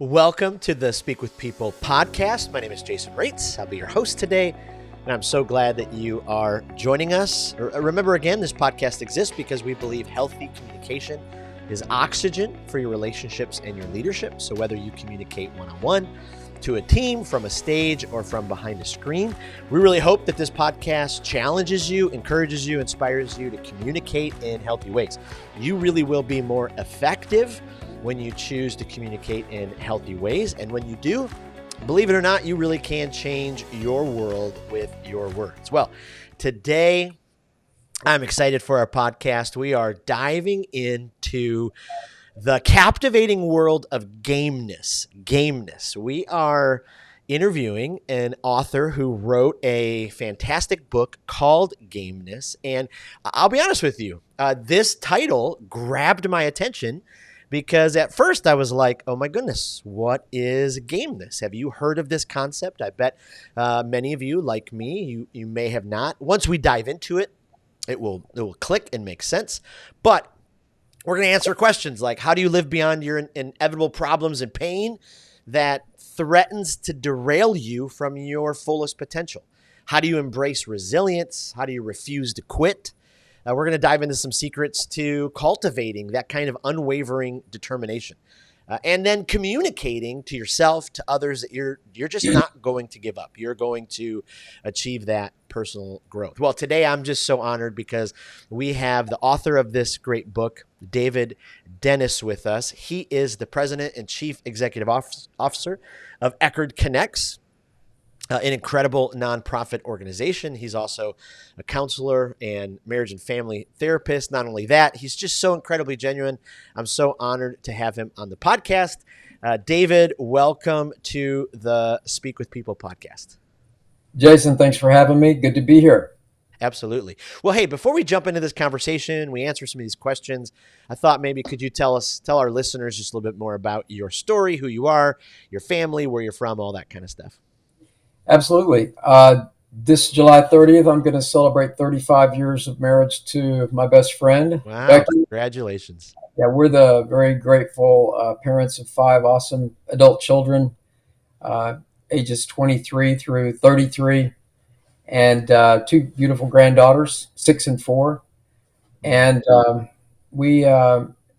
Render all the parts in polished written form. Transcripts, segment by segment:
Welcome to the Speak with People podcast. My name is Jason Raitz. I'll be your host today, and I'm so glad that you are joining us. Remember, again, this podcast exists because we believe healthy communication is oxygen for your relationships and your leadership. So whether you communicate one-on-one, to a team, from a stage, or from behind a screen, we really hope that this podcast challenges you, encourages you, inspires you to communicate in healthy ways. You really will be more effective when you choose to communicate in healthy ways. And when you do, believe it or not, you really can change your world with your words. Well, today I'm excited for our podcast. We are diving into the captivating world of Gameness. Gameness. We are interviewing an author who wrote a fantastic book called Gameness. And I'll be honest with you, this title grabbed my attention because at first I was like, oh my goodness, what is Gameness? Have you heard of this concept? I bet many of you, like me, you may have not. Once we dive into it, it will click and make sense. But we're going to answer questions like, how do you live beyond your inevitable problems and pain that threatens to derail you from your fullest potential? How do you embrace resilience? How do you refuse to quit? We're going to dive into some secrets to cultivating that kind of unwavering determination, and then communicating to yourself, to others, that you're just not going to give up. You're going to achieve that personal growth. Well, today I'm just so honored because we have the author of this great book, David Dennis, with us. He is the president and chief executive officer of Eckerd Connects, an incredible nonprofit organization. He's also a counselor and marriage and family therapist. Not only that, he's just so incredibly genuine. I'm so honored to have him on the podcast. David, welcome to the Speak with People podcast. Jason, thanks for having me. Good to be here. Absolutely. Well, hey, before we jump into this conversation, we answer some of these questions, I thought maybe could you tell our listeners just a little bit more about your story, who you are, your family, where you're from, all that kind of stuff. Absolutely. This July 30th, I'm going to celebrate 35 years of marriage to my best friend. Wow. Becky. Congratulations. Yeah, we're the very grateful parents of 5 awesome adult children, ages 23 through 33, and 2 beautiful granddaughters, 6 and 4. And we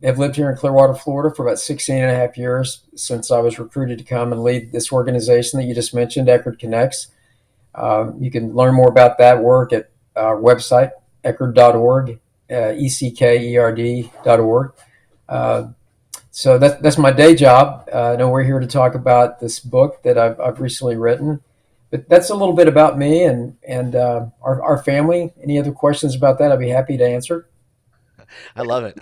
have lived here in Clearwater, Florida for about 16 and a half years since I was recruited to come and lead this organization that you just mentioned, Eckerd Connects. You can learn more about that work at our website, eckerd.org, eckerd.org. So that's my day job. I know we're here to talk about this book that I've recently written. But that's a little bit about me and our family. Any other questions about that, I'd be happy to answer. I love it.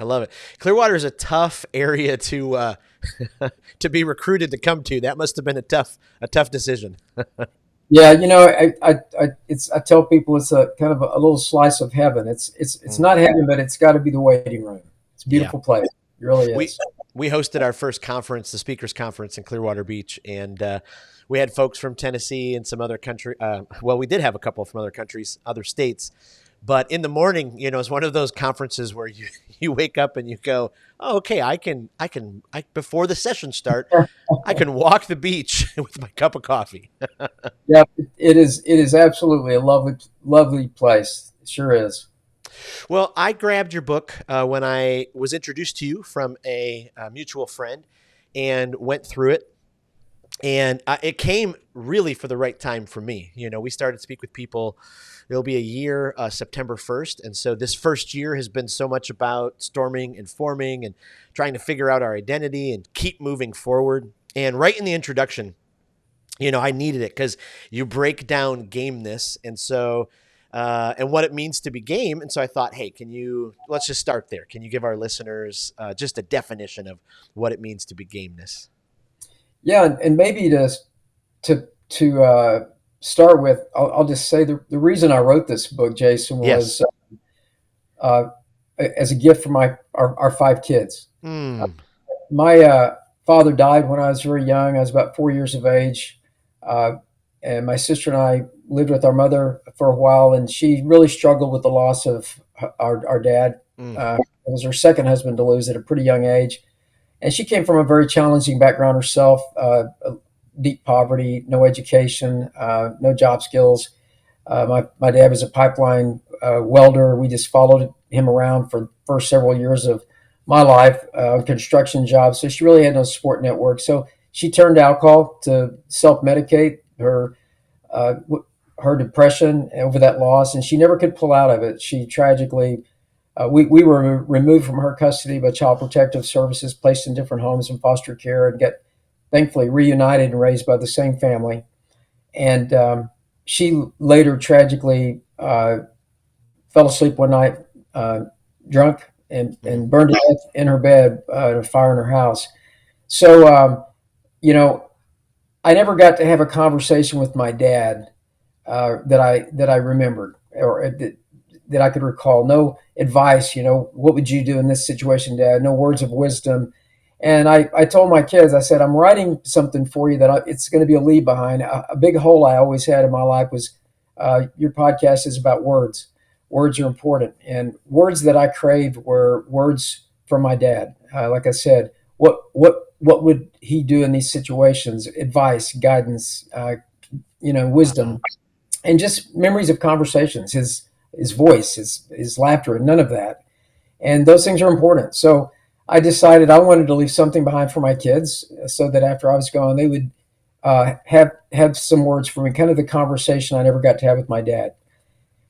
Clearwater is a tough area to be recruited to come to. That must have been a tough decision. Yeah, I tell people it's a kind of a little slice of heaven. It's not heaven, but it's got to be the waiting room. It's a beautiful place. It really is. We hosted our first conference, the Speakers Conference in Clearwater Beach, and we had folks from Tennessee and some other country. We did have a couple from other countries, other states. But in the morning, it's one of those conferences where you wake up and you go, oh, okay, I before the session start, I can walk the beach with my cup of coffee. Yeah, it is absolutely a lovely place. It sure is. Well, I grabbed your book when I was introduced to you from a mutual friend and went through it. And it came really for the right time for me. We started Speak with People. It'll be a year, September 1st. And so this first year has been so much about storming and forming and trying to figure out our identity and keep moving forward. And right in the introduction, I needed it because you break down Gameness. And so, and what it means to be game. And so I thought, hey, let's just start there. Can you give our listeners just a definition of what it means to be Gameness? Yeah, and maybe to start with, I'll just say the reason I wrote this book, Jason, was as a gift for our 5 kids. My father died when I was very young. I was about 4 years of age, and my sister and I lived with our mother for a while, and she really struggled with the loss of our dad. It was her second husband to lose at a pretty young age. And she came from a very challenging background herself, deep poverty, no education, no job skills. My dad was a pipeline welder. We just followed him around for the first several years of my life on construction jobs. So she really had no support network. So she turned to alcohol to self-medicate uh, her depression over that loss, and she never could pull out of it. She tragically, we were removed from her custody by Child Protective Services, placed in different homes in foster care, and get thankfully reunited and raised by the same family. And she later tragically fell asleep one night drunk and burned to death in her bed in a fire in her house. So, you know, I never got to have a conversation with my dad that I remembered or that I could recall. No advice, what would you do in this situation, Dad? No words of wisdom. And I told my kids, I said, I'm writing something for you that it's going to be a leave behind. A big hole I always had in my life was your podcast is about words. Words are important. And words that I craved were words from my dad. Like I said, what would he do in these situations? Advice, guidance, wisdom, and just memories of conversations, his voice, his laughter, and none of that. And those things are important. So I decided I wanted to leave something behind for my kids, so that after I was gone, they would have some words for me, kind of the conversation I never got to have with my dad.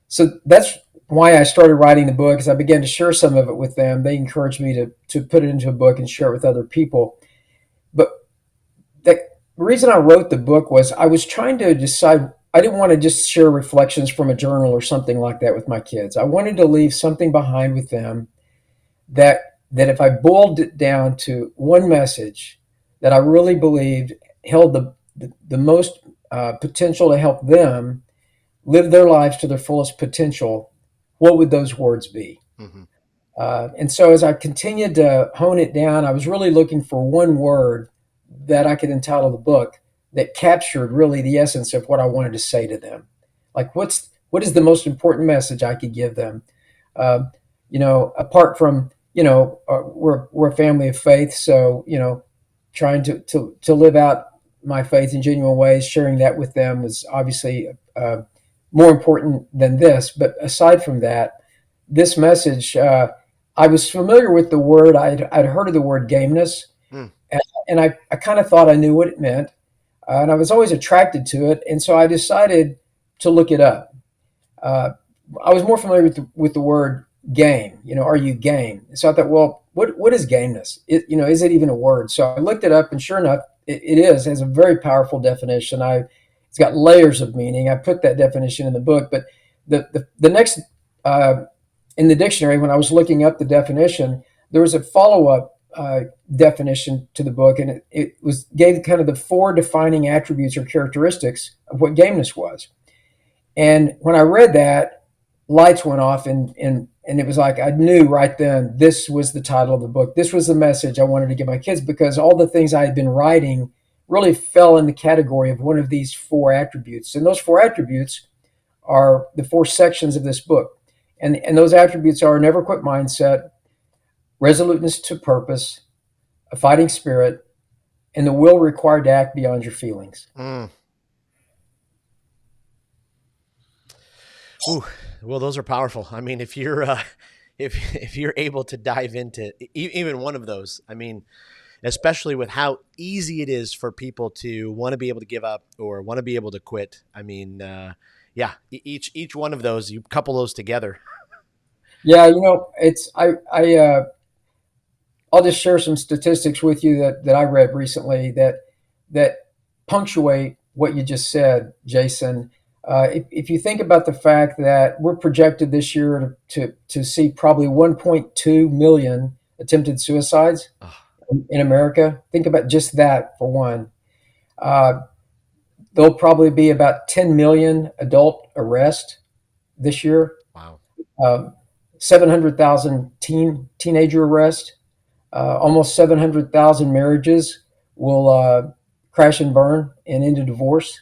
So that's why I started writing the book. As I began to share some of it with them, they encouraged me to put it into a book and share it with other people. But the reason I wrote the book was I was trying to decide. I didn't want to just share reflections from a journal or something like that with my kids. I wanted to leave something behind with them that if I boiled it down to one message that I really believed held the most potential to help them live their lives to their fullest potential, what would those words be? Mm-hmm. And so as I continued to hone it down, I was really looking for one word that I could entitle the book that captured really the essence of what I wanted to say to them. Like what is the most important message I could give them? Apart from, we're a family of faith. So, trying to live out my faith in genuine ways, sharing that with them was obviously more important than this. But aside from that, this message, I was familiar with the word. I'd heard of the word gameness, and I kind of thought I knew what it meant, and I was always attracted to it. And so I decided to look it up. I was more familiar with the word game. Are you game? So I thought, well, what is gameness? Is it even a word? So I looked it up, and sure enough, it has a very powerful definition. It's got layers of meaning. I put that definition in the book, but the next in the dictionary, when I was looking up the definition, there was a follow-up definition to the book, and it gave kind of the four defining attributes or characteristics of what gameness was. And when I read that, lights went off, and it was like I knew right then this was the title of the book. This was the message I wanted to give my kids, because all the things I had been writing really fell in the category of one of these four attributes. And those four attributes are the four sections of this book. And those attributes are a never quit mindset, resoluteness to purpose, a fighting spirit, and the will required to act beyond your feelings. Ooh, well, those are powerful. I mean, if you're if you're able to dive into even one of those, I mean, especially with how easy it is for people to want to be able to give up or want to be able to quit. I mean, each one of those, you couple those together. Yeah, I'll just share some statistics with you that I read recently that punctuate what you just said, Jason. If you think about the fact that we're projected this year to see probably 1.2 million attempted suicides in America, think about just that for one. There'll probably be about 10 million adult arrests this year. Wow. 700,000 teenager arrests. Almost 700,000 marriages will crash and burn and into divorce.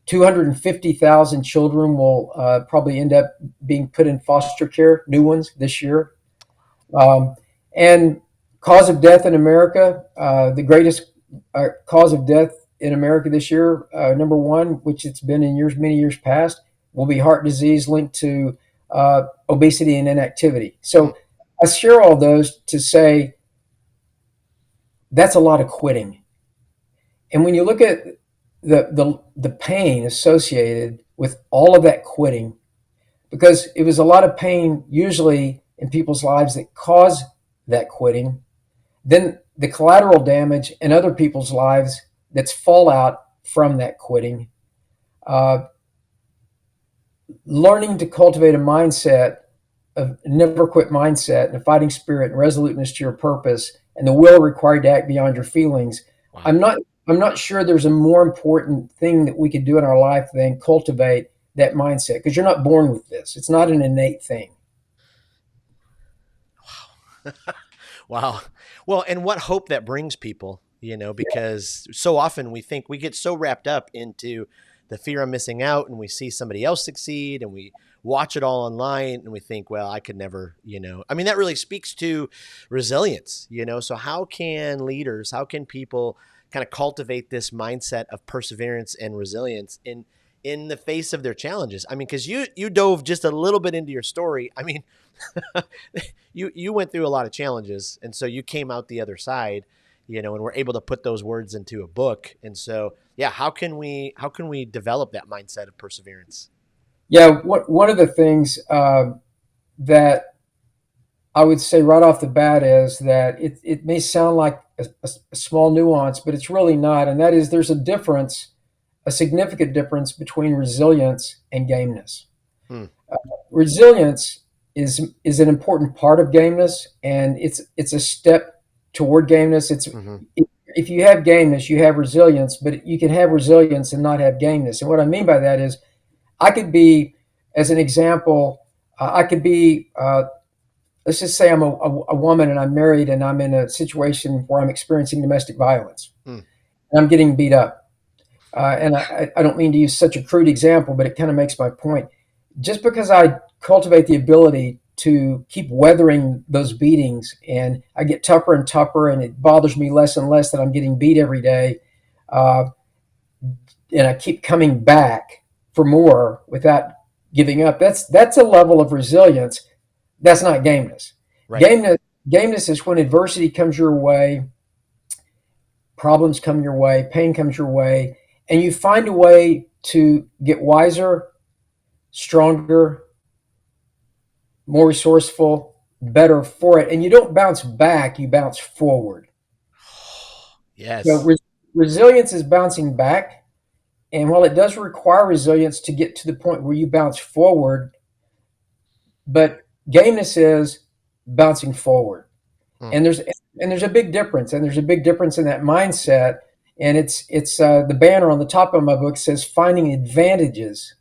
250,000 children will probably end up being put in foster care, new ones this year. And Cause of death in America, the greatest cause of death in America this year, number one, which it's been in many years past, will be heart disease linked to obesity and inactivity. Mm. So I share all those to say that's a lot of quitting. And when you look at the pain associated with all of that quitting, because it was a lot of pain usually in people's lives that cause that quitting, then the collateral damage in other people's lives that's fallout from that quitting. Uh, Learning to cultivate a mindset of never quit mindset and a fighting spirit and resoluteness to your purpose and the will required to act beyond your feelings. Wow. I'm not sure there's a more important thing that we could do in our life than cultivate that mindset, because you're not born with this. It's not an innate thing. Wow. Well, and what hope that brings people, because so often we think we get so wrapped up into the fear of missing out and we see somebody else succeed and we watch it all online and we think, well, I could never, I mean, that really speaks to resilience, so how can leaders, how can people kind of cultivate this mindset of perseverance and resilience in the face of their challenges? I mean, because you dove just a little bit into your story. I mean, you went through a lot of challenges, and so you came out the other side, and were able to put those words into a book. And so, yeah, how can we develop that mindset of perseverance? Yeah, one of the things that I would say right off the bat is that it may sound like a small nuance, but it's really not. And that is, there's a significant difference between resilience and gameness. Hmm. Resilience is an important part of gameness, and it's a step toward gameness. Mm-hmm. If you have gameness, you have resilience, but you can have resilience and not have gameness. And what I mean by that is, I could be, as an example, I could be. Let's just say I'm a woman and I'm married and I'm in a situation where I'm experiencing domestic violence Hmm. and I'm getting beat up. And I don't mean to use such a crude example, but it kind of makes my point. Just because I cultivate the ability to keep weathering those beatings and I get tougher and tougher and it bothers me less and less that I'm getting beat every day, uh, and I keep coming back for more without giving up, that's a level of resilience. That's not gameness. Right. Gameness is when adversity comes your way, problems come your way, pain comes your way, and you find a way to get wiser, stronger, more resourceful, better for it. And you don't bounce back, you bounce forward. So Yes. resilience is bouncing back. And while it does require resilience to get to the point where you bounce forward, but gameness is bouncing forward. Hmm. And there's a big difference, and there's a big difference in that mindset. And it's the banner on the top of my book says finding advantages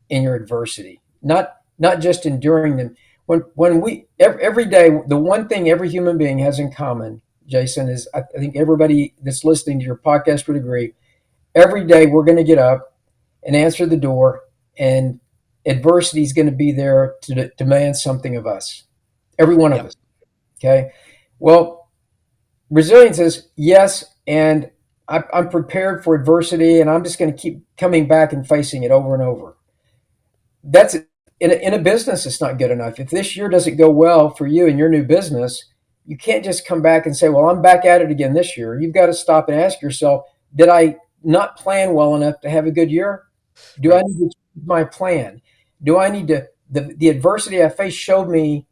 in your adversity, not just enduring them. When we every day, the one thing every human being has in common, Jason, is I think everybody that's listening to your podcast would agree. Every day we're going to get up and answer the door, and adversity is going to be there to demand something of us. Every one of Yep. us. Okay. Well, resilience is yes, and I'm prepared for adversity, and I'm just going to keep coming back and facing it over and over. That's in a business. It's not good enough. If this year doesn't go well for you in your new business, you can't just come back and say, "Well, I'm back at it again this year." You've got to stop and ask yourself, "Did I not plan well enough to have a good year? Do I Right. need to change my plan? Do I need to the adversity I faced showed me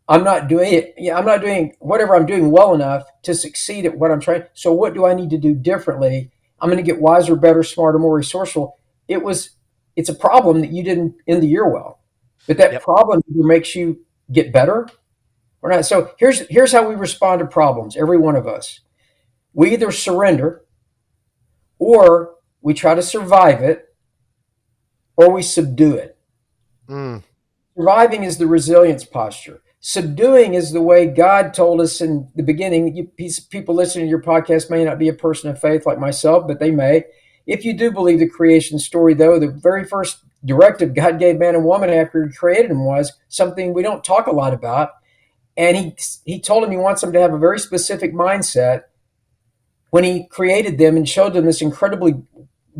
I'm not doing it. Yeah, I'm not doing whatever I'm doing well enough to succeed at what I'm trying. So what do I need to do differently? I'm going to get wiser, better, smarter, more resourceful. It was it's a problem that you didn't end the year well. But that Yep. problem makes you get better or not. So here's how we respond to problems, every one of us. We either surrender or we try to survive it or we subdue it. Mm. Surviving is the resilience posture. Subduing is the way God told us in the beginning. People listening to your podcast may not be a person of faith like myself, but they may. If you do believe the creation story, though, the very first directive God gave man and woman after he created them was something we don't talk a lot about. And he told him he wants them to have a very specific mindset when he created them and showed them this incredibly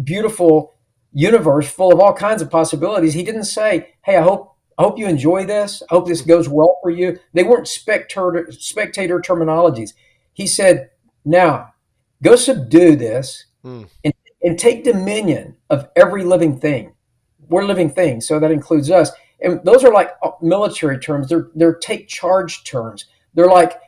beautiful universe full of all kinds of possibilities. He didn't say, "Hey, I hope you enjoy this. I hope this goes well for you." They weren't spectator terminologies. He said, "Now, go subdue this Mm. and take dominion of every living thing." We're living things, so that includes us. And those are like military terms. They're take charge terms. They're like,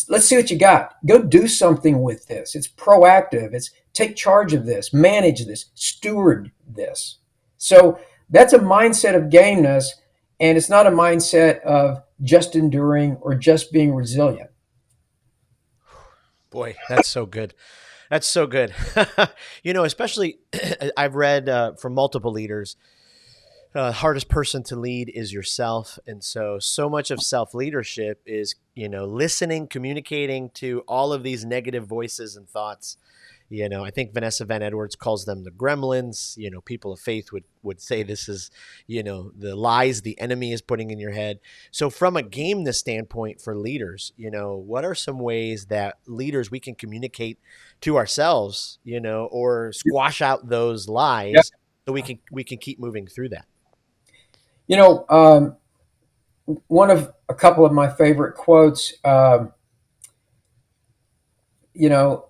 let's see what you got. Go do something with this. It's proactive. It's take charge of this, manage this, steward this. So that's a mindset of gameness, and it's not a mindset of just enduring or just being resilient. Boy, that's so good. That's so good. Especially I've read from multiple leaders, hardest person to lead is yourself. And so much of self leadership is, listening, communicating to all of these negative voices and thoughts. I think Vanessa Van Edwards calls them the gremlins. People of faith would say this is, the lies the enemy is putting in your head. So from a gameness standpoint for leaders, what are some ways that leaders we can communicate to ourselves, or squash out those Yeah. lies so we can keep moving through that? You know, one of a couple of my favorite quotes, you know,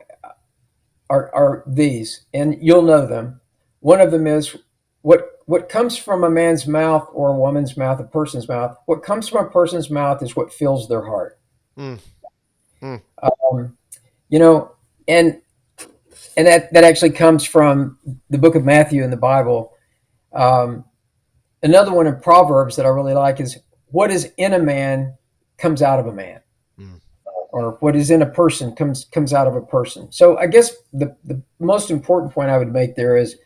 are these, and you'll know them. One of them is what comes from a man's mouth or a woman's mouth, a person's mouth. What comes from a person's mouth is what fills their heart. Mm, mm, Um, you know, and that actually comes from the book of Matthew in the Bible. Um, Another one in Proverbs that I really like is what is in a man comes out of a man, mm. or what is in a person comes out of a person. So I guess the most important point I would make there is,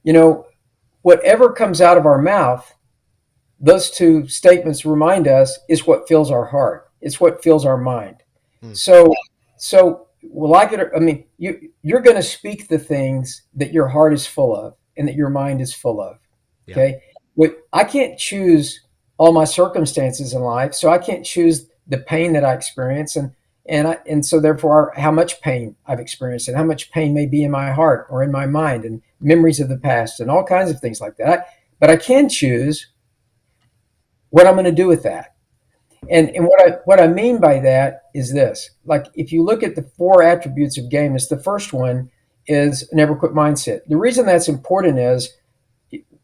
you know, whatever comes out of our mouth, those two statements remind us is what fills our heart. It's what fills our mind. Mm. So well, I mean, you're going to speak the things that your heart is full of and that your mind is full of. Yeah. Okay. I can't choose all my circumstances in life, so I can't choose the pain that I experience, and so therefore how much pain I've experienced and how much pain may be in my heart or in my mind and memories of the past and all kinds of things like that. But I can choose what I'm going to do with that. And what I mean by that is this: like if you look at the four attributes of gameness, the first one is a never quit mindset. The reason that's important is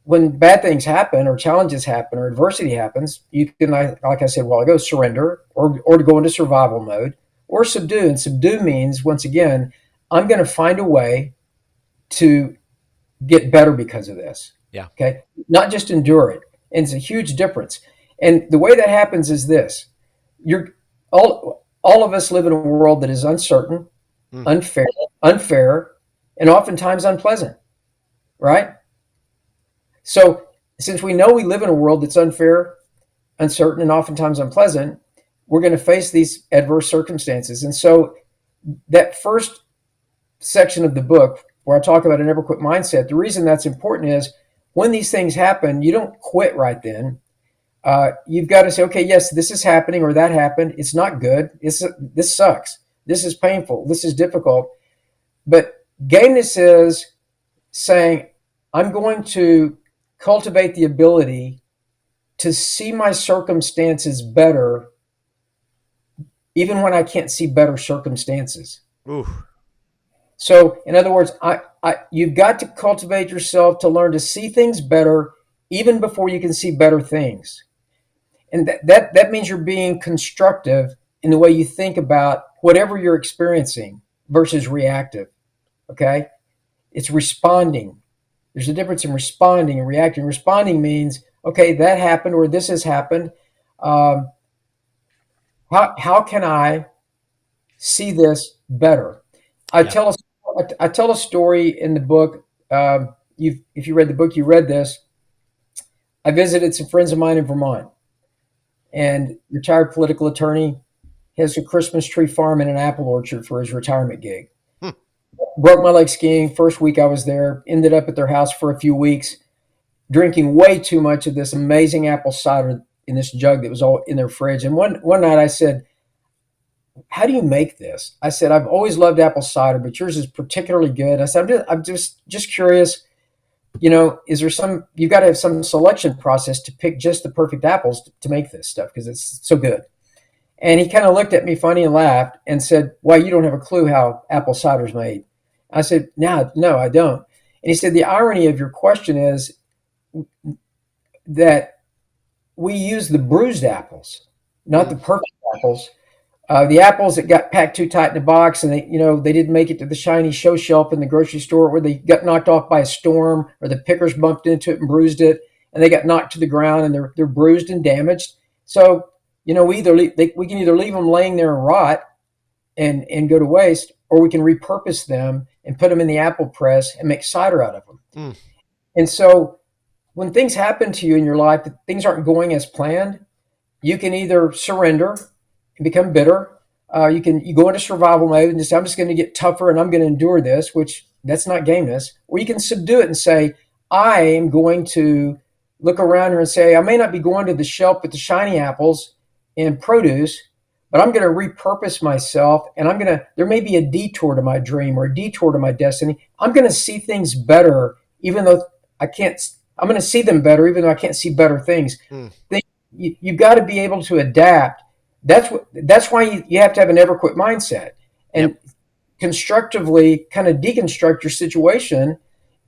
when bad things happen or challenges happen or adversity happens, you can, like I said a while ago, surrender or to go into survival mode or subdue. And subdue means, once again, I'm going to find a way to get better because of this. Yeah. Okay. Not just endure it. And it's a huge difference. And the way that happens is this: you're all of us live in a world that is uncertain, Mm. unfair, and oftentimes unpleasant, right? So since we know we live in a world that's unfair, uncertain, and oftentimes unpleasant, we're going to face these adverse circumstances. And so that first section of the book where I talk about a never quit mindset, the reason that's important is when these things happen, you don't quit right then. You've got to say, okay, yes, this is happening or that happened. It's not good. This sucks. This is painful. This is difficult. But gameness is saying, I'm going to cultivate the ability to see my circumstances better, even when I can't see better circumstances. Ooh. So, in other words, you've got to cultivate yourself to learn to see things better, even before you can see better things. And that means you're being constructive in the way you think about whatever you're experiencing versus reactive. Okay? It's responding. There's a difference in responding and reacting. Responding means, okay, that happened or this has happened. How can I see this better? I Yeah. tell a story in the book. If you read the book, you read this. I visited some friends of mine in Vermont, and retired political attorney has a Christmas tree farm and an apple orchard for his retirement gig. Hmm. Broke my leg skiing first week I was there. Ended up at their house for a few weeks, drinking way too much of this amazing apple cider. in this jug that was all in their fridge. And one night I said, how do you make this? I said, I've always loved apple cider, but yours is particularly good. I said, I'm just curious, is there you've got to have some selection process to pick just the perfect apples to make this stuff because it's so good. And he kind of looked at me funny and laughed and said, why, you don't have a clue how apple cider is made. I said, no, I don't. And he said, the irony of your question is that we use the bruised apples, not the perfect apples. The apples that got packed too tight in the box and they didn't make it to the shiny show shelf in the grocery store, where they got knocked off by a storm or the pickers bumped into it and bruised it and they got knocked to the ground and they're bruised and damaged. So, we can either leave them laying there and rot and go to waste, or we can repurpose them and put them in the apple press and make cider out of them. Mm. And so when things happen to you in your life, that things aren't going as planned, you can either surrender and become bitter. You go into survival mode and just, I'm just going to get tougher and I'm going to endure this, which that's not gameness. Or you can subdue it and say, I am going to look around here and say, I may not be going to the shelf with the shiny apples and produce, but I'm going to repurpose myself, and there may be a detour to my dream or a detour to my destiny. I'm going to see things better, even though I'm going to see them better, even though I can't see better things. You've got to be able to adapt. That's why you have to have an never quit mindset and constructively kind of deconstruct your situation.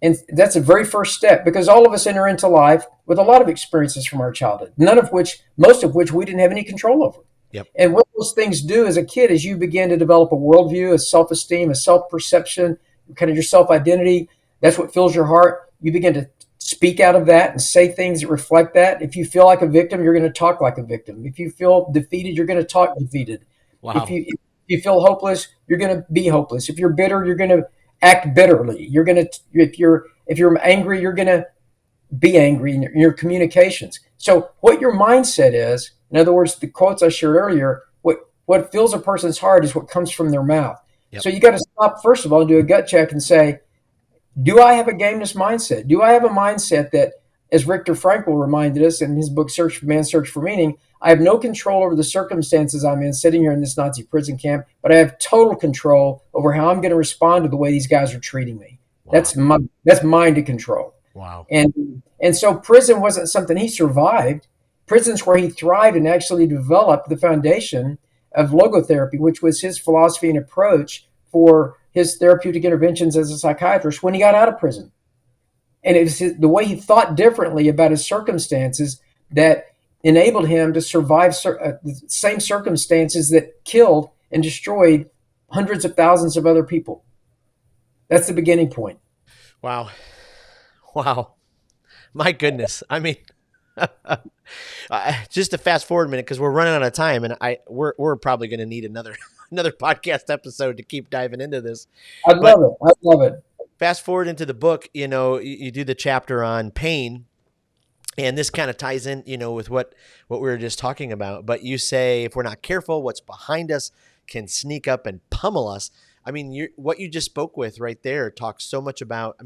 And that's the very first step, because all of us enter into life with a lot of experiences from our childhood, most of which we didn't have any control over. Yep. And what those things do as a kid is you begin to develop a worldview, a self-esteem, a self-perception, kind of your self-identity. That's what fills your heart. You begin to speak out of that and say things that reflect that. If you feel like a victim, you're going to talk like a victim. If you feel defeated, you're going to talk defeated. Wow. If you feel hopeless, you're going to be hopeless. If you're bitter, you're going to act bitterly. If you're angry, you're going to be angry in your communications. So what your mindset is, in other words, the quotes I shared earlier, what fills a person's heart is what comes from their mouth. Yep. So you got to stop, first of all, and do a gut check and say, do I have a gameness mindset? Do I have a mindset that, as Viktor Frankl reminded us in his book, Search for Man, Search for Meaning, I have no control over the circumstances I'm in sitting here in this Nazi prison camp, but I have total control over how I'm going to respond to the way these guys are treating me. Wow. That's mine to control. Wow. And so prison wasn't something he survived. Prison's where he thrived and actually developed the foundation of logotherapy, which was his philosophy and approach for his therapeutic interventions as a psychiatrist when he got out of prison. And it was the way he thought differently about his circumstances that enabled him to survive the same circumstances that killed and destroyed hundreds of thousands of other people. That's the beginning point. Wow. My goodness. I mean, just to fast forward a minute, because we're running out of time, and we're probably going to need another podcast episode to keep diving into this. I'd love it. Fast forward into the book, you do the chapter on pain, and this kind of ties in, with what we were just talking about. But you say, if we're not careful, what's behind us can sneak up and pummel us. I mean, what you just spoke with right there talks so much about,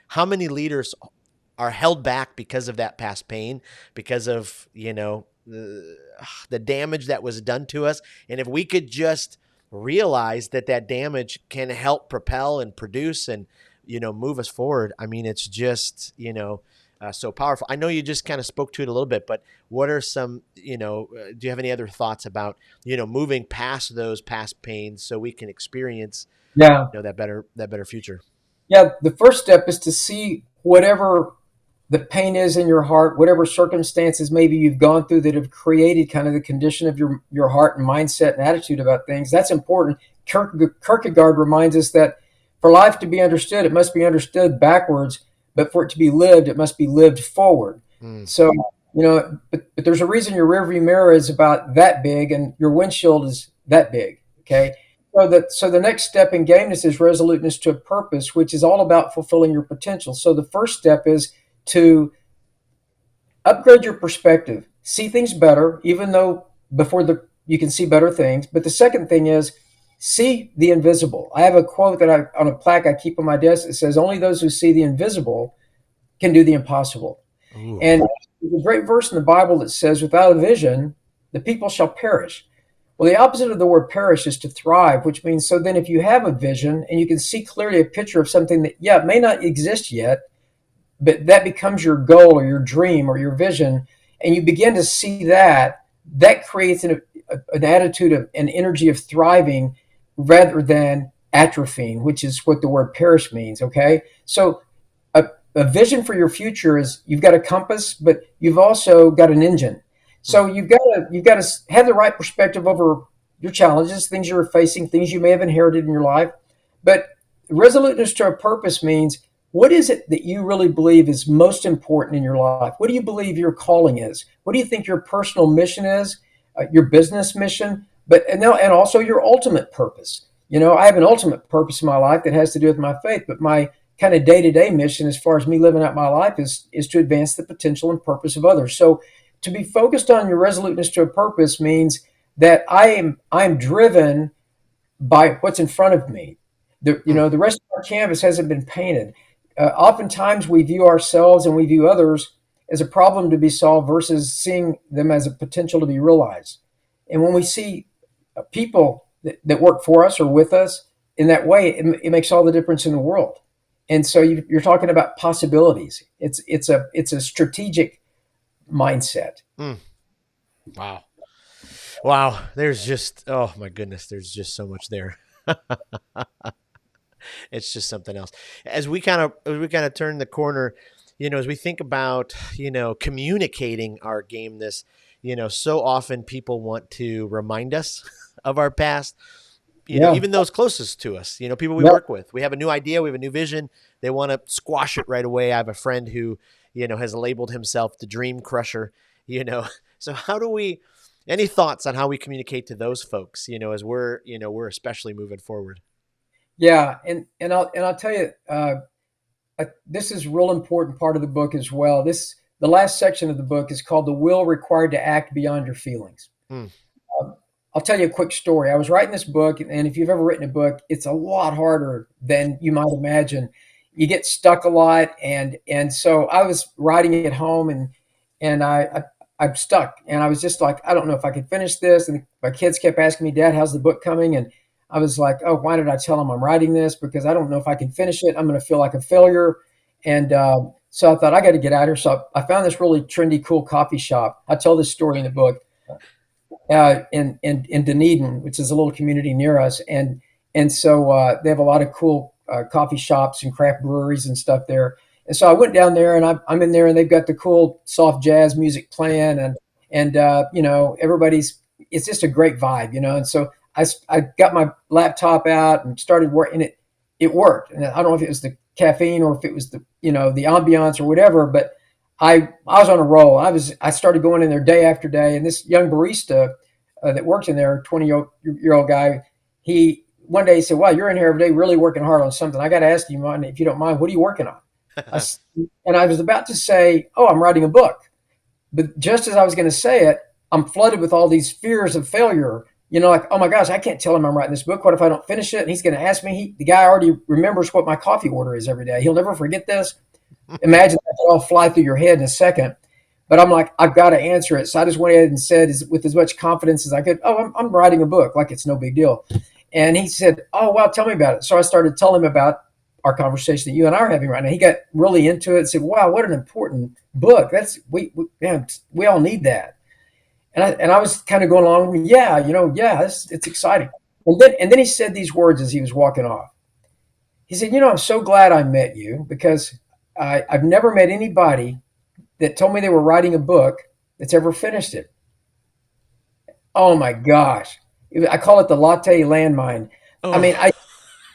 how many leaders are held back because of that past pain, because of, the damage that was done to us. And if we could just realize that damage can help propel and produce and, move us forward. It's just, so powerful. I know you just kind of spoke to it a little bit, but what are some, do you have any other thoughts about, moving past those past pains so we can experience, that better future? Yeah. The first step is to see whatever the pain is in your heart, whatever circumstances maybe you've gone through that have created kind of the condition of your heart and mindset and attitude about things. That's important. Kierkegaard reminds us that for life to be understood, it must be understood backwards, but for it to be lived, it must be lived forward. So, but there's a reason your rearview mirror is about that big and your windshield is that big. Okay. So the next step in gameness is resoluteness to a purpose, which is all about fulfilling your potential. So the first step is to upgrade your perspective, see things better, even though you can see better things. But the second thing is see the invisible. I have a quote that on a plaque I keep on my desk. It says, only those who see the invisible can do the impossible. Ooh. And there's a great verse in the Bible that says, without a vision, the people shall perish. Well, the opposite of the word perish is to thrive, which means, so then if you have a vision and you can see clearly a picture of something that, yeah, it may not exist yet, but that becomes your goal or your dream or your vision, and you begin to see that, that creates an attitude of an energy of thriving rather than atrophying, which is what the word perish means. Okay. So a vision for your future is you've got a compass, but you've also got an engine. So you've got to have the right perspective over your challenges, things you're facing, things you may have inherited in your life. But resoluteness to a purpose means, what is it that you really believe is most important in your life? What do you believe your calling is? What do you think your personal mission is? Your business mission, and also your ultimate purpose. I have an ultimate purpose in my life that has to do with my faith, but my kind of day-to-day mission as far as me living out my life is to advance the potential and purpose of others. So to be focused on your resoluteness to a purpose means that I'm driven by what's in front of me. The rest of our canvas hasn't been painted. Oftentimes we view ourselves and we view others as a problem to be solved versus seeing them as a potential to be realized. And when we see people that work for us or with us in that way, it makes all the difference in the world. And so you're talking about possibilities. It's a strategic mindset. Wow. Wow. There's just, oh my goodness, there's just so much there. It's just something else. As we kind of turn the corner, as we think about, communicating our gameness, so often people want to remind us of our past, even those closest to us, people we work with. We have a new idea, we have a new vision. They want to squash it right away. I have a friend who, has labeled himself the dream crusher, So any thoughts on how we communicate to those folks, as we're especially moving forward? Yeah. And I'll tell you, this is a real important part of the book as well. The last section of the book is called The Will Required to Act Beyond Your Feelings. I'll tell you a quick story. I was writing this book, and if you've ever written a book, it's a lot harder than you might imagine. You get stuck a lot, and so I was writing at home, and I'm stuck, and I was just like, I don't know if I could finish this. And my kids kept asking me, Dad, how's the book coming? And I was like, oh, why did I tell them I'm writing this? Because I don't know if I can finish it. I'm going to feel like a failure. And so I thought, I got to get out here. So I found this really trendy, cool coffee shop. I tell this story in the book. In Dunedin, which is a little community near us, and so they have a lot of cool coffee shops and craft breweries and stuff there. And so I went down there, and I'm in there, and they've got the cool soft jazz music playing, and everybody's. It's just a great vibe, And so I got my laptop out and started working. It worked, and I don't know if it was the caffeine or if it was the ambiance or whatever, but I was on a roll. I started going in there day after day, and this young barista that worked in there, 20-year-old guy, one day he said, "Wow, you're in here every day, really working hard on something. I got to ask you, if you don't mind, what are you working on?" And I was about to say, "Oh, I'm writing a book," but just as I was going to say it, I'm flooded with all these fears of failure. Like, oh my gosh, I can't tell him I'm writing this book. What if I don't finish it? And he's going to ask me. The guy already remembers what my coffee order is every day. He'll never forget this. Imagine that all fly through your head in a second. But I'm like, I've got to answer it. So I just went ahead and said, with as much confidence as I could, "Oh, I'm writing a book, like it's no big deal." And he said, "Oh, wow, tell me about it." So I started telling him about our conversation that you and I are having right now. He got really into it and said, "Wow, what an important book. We all need that." And I was kind of going along with him. Yeah, it's exciting. And then he said these words as he was walking off. He said, "I'm so glad I met you, because I've never met anybody that told me they were writing a book that's ever finished it." Oh my gosh. I call it the latte landmine. I mean,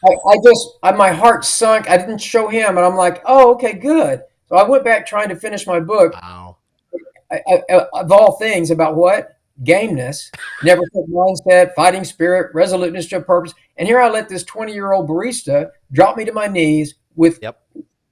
Oh, my heart sunk. I didn't show him, and I'm like, oh, okay, good. So I went back trying to finish my book. wow. Of all things, about what? Gameness, never quit mindset, fighting spirit, resoluteness to a purpose. And here I let this 20-year-old barista drop me to my knees with Yep.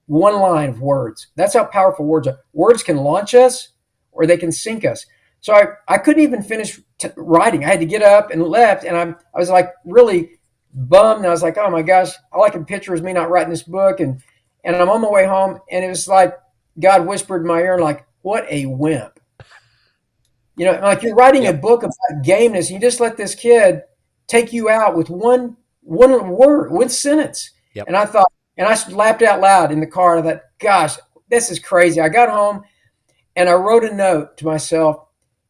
one line of words. That's how powerful words are. Words can launch us or they can sink us. So I couldn't even finish writing. I had to get up and left, and I was like really bummed. And I was like, oh my gosh, all I can picture is me not writing this book. And I'm on my way home, and it was like God whispered in my ear, like, what a wimp. Like you're writing a Yep. book about gameness, and you just let this kid take you out with one word, one sentence. Yep. And I thought, and I laughed out loud in the car. I thought, gosh, this is crazy. I got home and I wrote a note to myself,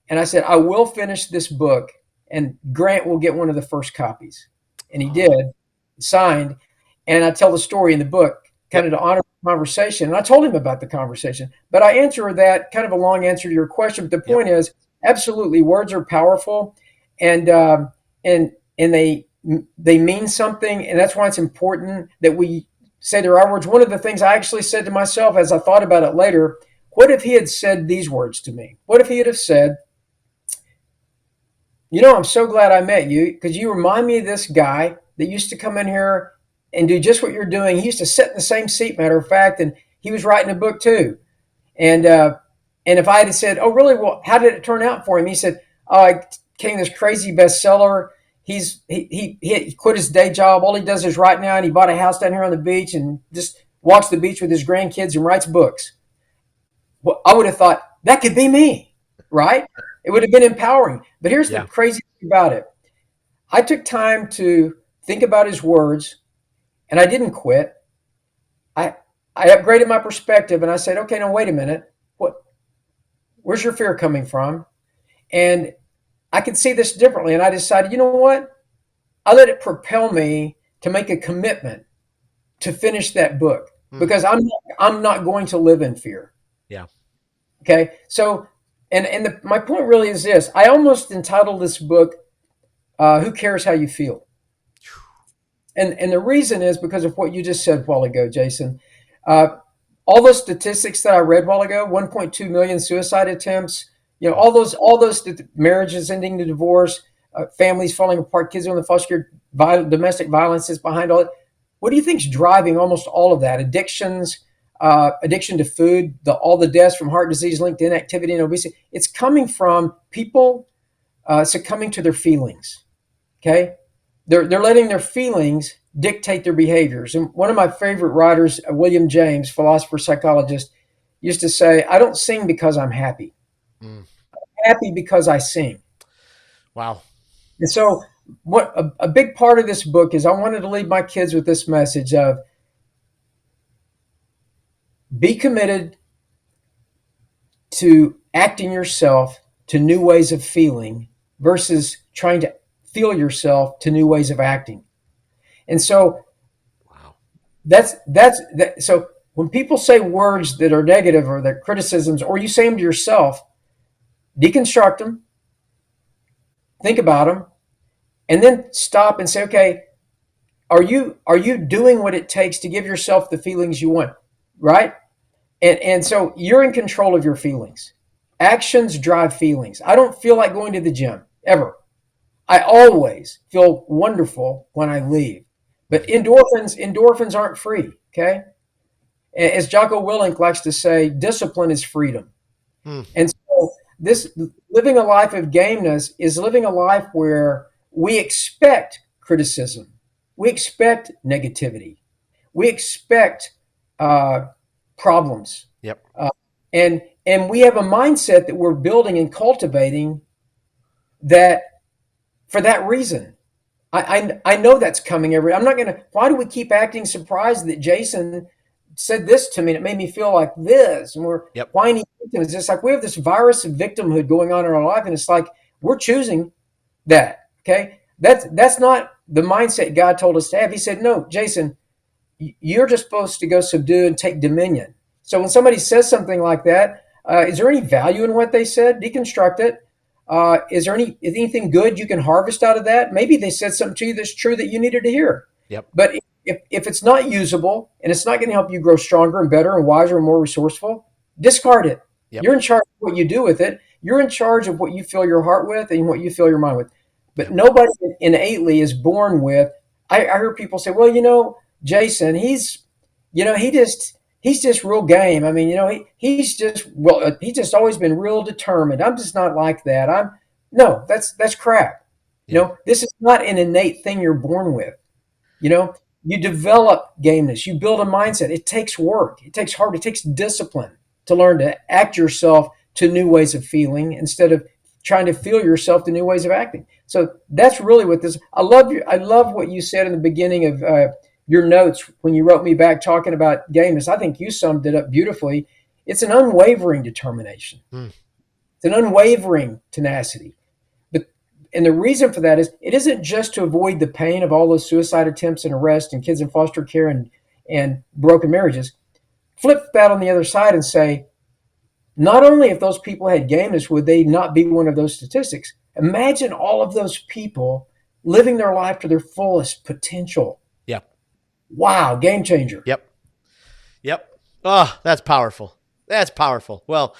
and I said, I will finish this book, and Grant will get one of the first copies. And he did, signed. And I tell the story in the book, kind of Yep. to honor the conversation. And I told him about the conversation. But I answer that kind of a long answer to your question. But the Yep. point is, absolutely, words are powerful, and and they mean something, and that's why it's important that we say there are words. One of the things I actually said to myself as I thought about it later, what if he had said these words to me? What if he had have said, I'm so glad I met you because you remind me of this guy that used to come in here and do just what you're doing. He used to sit in the same seat, matter of fact, and he was writing a book too. And if I had said, "Oh, really? Well, how did it turn out for him?" He said, "Oh, I became this crazy bestseller. He quit his day job. All he does is write now, and he bought a house down here on the beach and just walks the beach with his grandkids and writes books." Well, I would have thought that could be me, right? It would have been empowering. But here's the Yeah. crazy thing about it. I took time to think about his words, and I didn't quit. I I upgraded my perspective, and I said, "Okay, now wait a minute. Where's your fear coming from?" And I could see this differently. And I decided, you know what? I let it propel me to make a commitment to finish that book Mm. because I'm not going to live in fear. Yeah. Okay. So, my point really is this: I almost entitled this book, "Who Cares How You Feel?" And the reason is because of what you just said a while ago, Jason. Uh, all those statistics that I read a while ago, 1.2 million suicide attempts, all those marriages ending to divorce, families falling apart, kids on the foster care, domestic violence is behind all it. What do you think is driving almost all of that? Addictions, addiction to food, all the deaths from heart disease, linked inactivity, and obesity. It's coming from people succumbing to their feelings. Okay, they're letting their feelings dictate their behaviors. And one of my favorite writers, William James, philosopher, psychologist, used to say, "I don't sing because I'm happy. Mm. I'm happy because I sing." Wow. And so, what a big part of this book is, I wanted to leave my kids with this message of be committed to acting yourself to new ways of feeling versus trying to feel yourself to new ways of acting. And so Wow. so when people say words that are negative or that criticisms, or you say them to yourself, deconstruct them, think about them, and then stop and say, okay, are you doing what it takes to give yourself the feelings you want, right? And so you're in control of your feelings. Actions drive feelings. I don't feel like going to the gym ever. I always feel wonderful when I leave. But endorphins aren't free. Okay, as Jocko Willink likes to say, discipline is freedom. Mm. And so this living a life of gameness is living a life where we expect criticism, we expect negativity, we expect uh, problems, Yep. uh, and we have a mindset that we're building and cultivating that for that reason. I know that's coming every. I'm not gonna. Why do we keep acting surprised that Jason said this to me? And it made me feel like this, and we're Yep. whiny victims. It's just like we have this virus of victimhood going on in our life, and it's like we're choosing that. Okay, that's not the mindset God told us to have. He said, "No, Jason, you're just supposed to go subdue and take dominion." So when somebody says something like that, is there any value in what they said? Deconstruct it. Is there anything good you can harvest out of that? Maybe they said something to you that's true that you needed to hear. Yep. But if it's not usable and it's not going to help you grow stronger and better and wiser and more resourceful, discard it. Yep. You're in charge of what you do with it. You're in charge of what you fill your heart with and what you fill your mind with. But Yep. nobody innately is born with. I hear people say, "Well, Jason, he's just real game. I mean, he's just always been real determined. I'm just not like that. No, that's crap. Yep. This is not an innate thing you're born with. You develop gameness. You build a mindset. It takes work. It takes heart. It takes discipline to learn to act yourself to new ways of feeling instead of trying to feel yourself to new ways of acting. So that's really what this. I love what you said in the beginning of your notes when you wrote me back talking about Gameness. I think you summed it up beautifully. It's an unwavering determination. Mm. It's an unwavering tenacity. And the reason for that is it isn't just to avoid the pain of all those suicide attempts and arrests and kids in foster care and broken marriages. Flip that on the other side and say, not only if those people had gameness would they not be one of those statistics. Imagine all of those people living their life to their fullest potential. Yep. Wow, game changer. Yep. Oh, that's powerful. That's powerful. Well,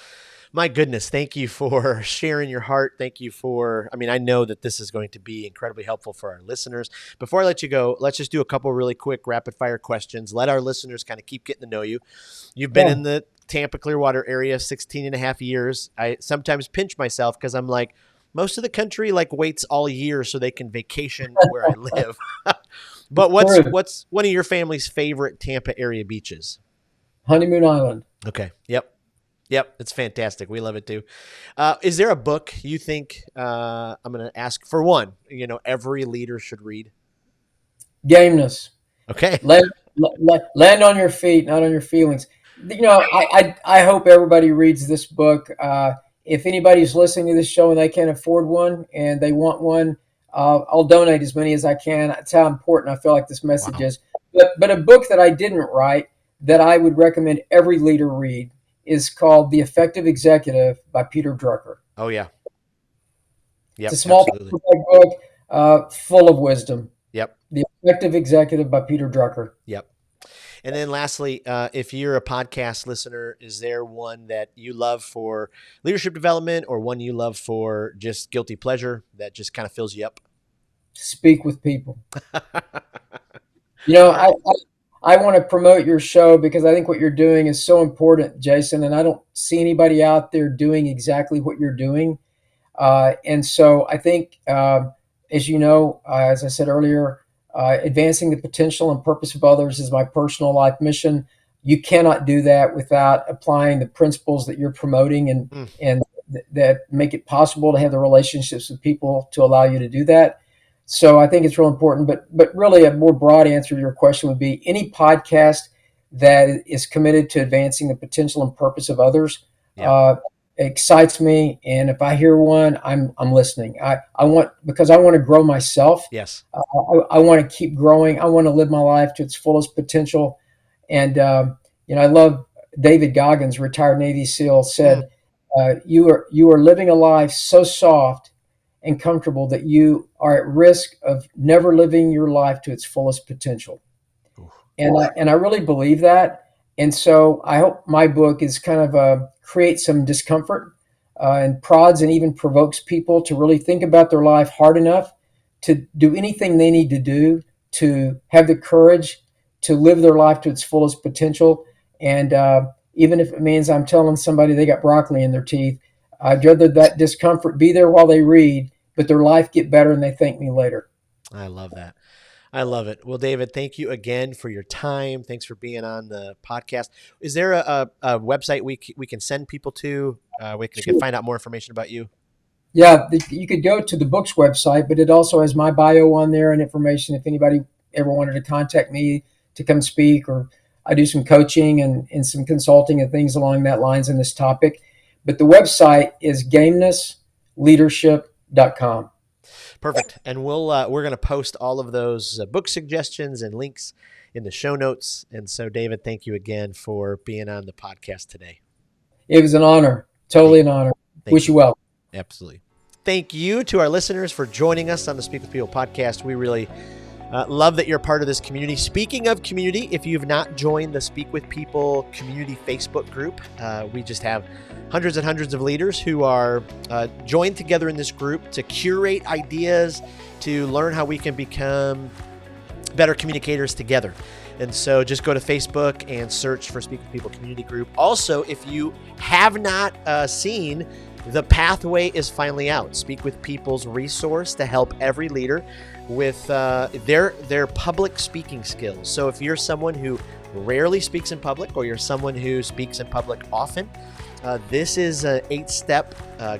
my goodness, thank you for sharing your heart. Thank you for, I know that this is going to be incredibly helpful for our listeners. Before I let you go, let's just do a couple really quick rapid fire questions. Let our listeners kind of keep getting to know you. You've been in the Tampa Clearwater area 16 and a half years. I sometimes pinch myself because I'm like, most of the country waits all year so they can vacation where I live. But what's one of your family's favorite Tampa area beaches? Honeymoon Island. Okay. Yep. It's fantastic. We love it too. Is there a book you think I'm going to ask for one, every leader should read? Gameness. Okay. Land on your feet, not on your feelings. I hope everybody reads this book. If anybody's listening to this show and they can't afford one and they want one, I'll donate as many as I can. That's how important I feel like this message is. But a book that I didn't write that I would recommend every leader read is called The Effective Executive by Peter Drucker. Oh, yeah. Yep, it's a small book full of wisdom. Yep. The Effective Executive by Peter Drucker. Yep. And then lastly, if you're a podcast listener, is there one that you love for leadership development or one you love for just guilty pleasure that just kind of fills you up? Speak with people. I want to promote your show because I think what you're doing is so important, Jason, and I don't see anybody out there doing exactly what you're doing. And so I think, as you know, as I said earlier, advancing the potential and purpose of others is my personal life mission. You cannot do that without applying the principles that you're promoting and that make it possible to have the relationships with people to allow you to do that. So I think it's real important, but really a more broad answer to your question would be any podcast that is committed to advancing the potential and purpose of others excites me. And if I hear one, I'm listening. Because I want to grow myself. Yes. I want to keep growing. I want to live my life to its fullest potential. And, I love David Goggins, retired Navy SEAL, said, you are living a life so soft and comfortable that you are at risk of never living your life to its fullest potential. And I really believe that. And so I hope my book is kind of creates some discomfort and prods and even provokes people to really think about their life hard enough to do anything they need to do to have the courage to live their life to its fullest potential. And even if it means I'm telling somebody they got broccoli in their teeth, I'd rather that discomfort be there while they read, but their life get better and they thank me later. I love that. I love it. Well, David, thank you again for your time. Thanks for being on the podcast. Is there a website we can send people to? We can find out more information about you. Yeah, you could go to the book's website, but it also has my bio on there and information if anybody ever wanted to contact me to come speak, or I do some coaching and some consulting and things along that lines in this topic. But the website is gamenessleadership.com. Perfect. And we're going to post all of those book suggestions and links in the show notes. And so, David, thank you again for being on the podcast today. It was an honor. Totally an honor. Wish you well. Absolutely. Thank you to our listeners for joining us on the Speak with People podcast. We really love that you're part of this community. Speaking of community, if you've not joined the Speak with People community Facebook group, we just have hundreds and hundreds of leaders who are joined together in this group to curate ideas, to learn how we can become better communicators together. And so just go to Facebook and search for Speak with People community group. Also, if you have not seen The Pathway is finally out. Speak with People's resource to help every leader with their public speaking skills. So if you're someone who rarely speaks in public, or you're someone who speaks in public often, this is an 8-step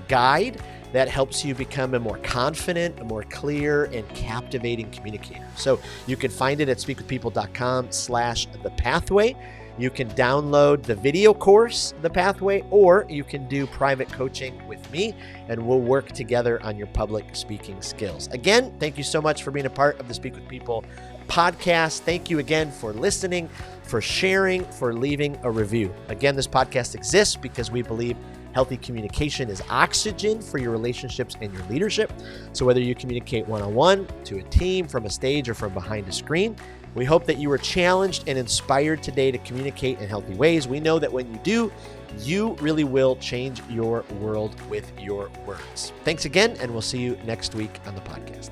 guide that helps you become a more confident, a more clear, and captivating communicator. So you can find it at speakwithpeople.com/thepathway. You can download the video course, The Pathway, or you can do private coaching with me, and we'll work together on your public speaking skills. Again, thank you so much for being a part of the Speak with People podcast. Thank you again for listening, for sharing, for leaving a review. Again, this podcast exists because we believe healthy communication is oxygen for your relationships and your leadership. So whether you communicate one-on-one, to a team, from a stage, or from behind a screen, we hope that you were challenged and inspired today to communicate in healthy ways. We know that when you do, you really will change your world with your words. Thanks again, and we'll see you next week on the podcast.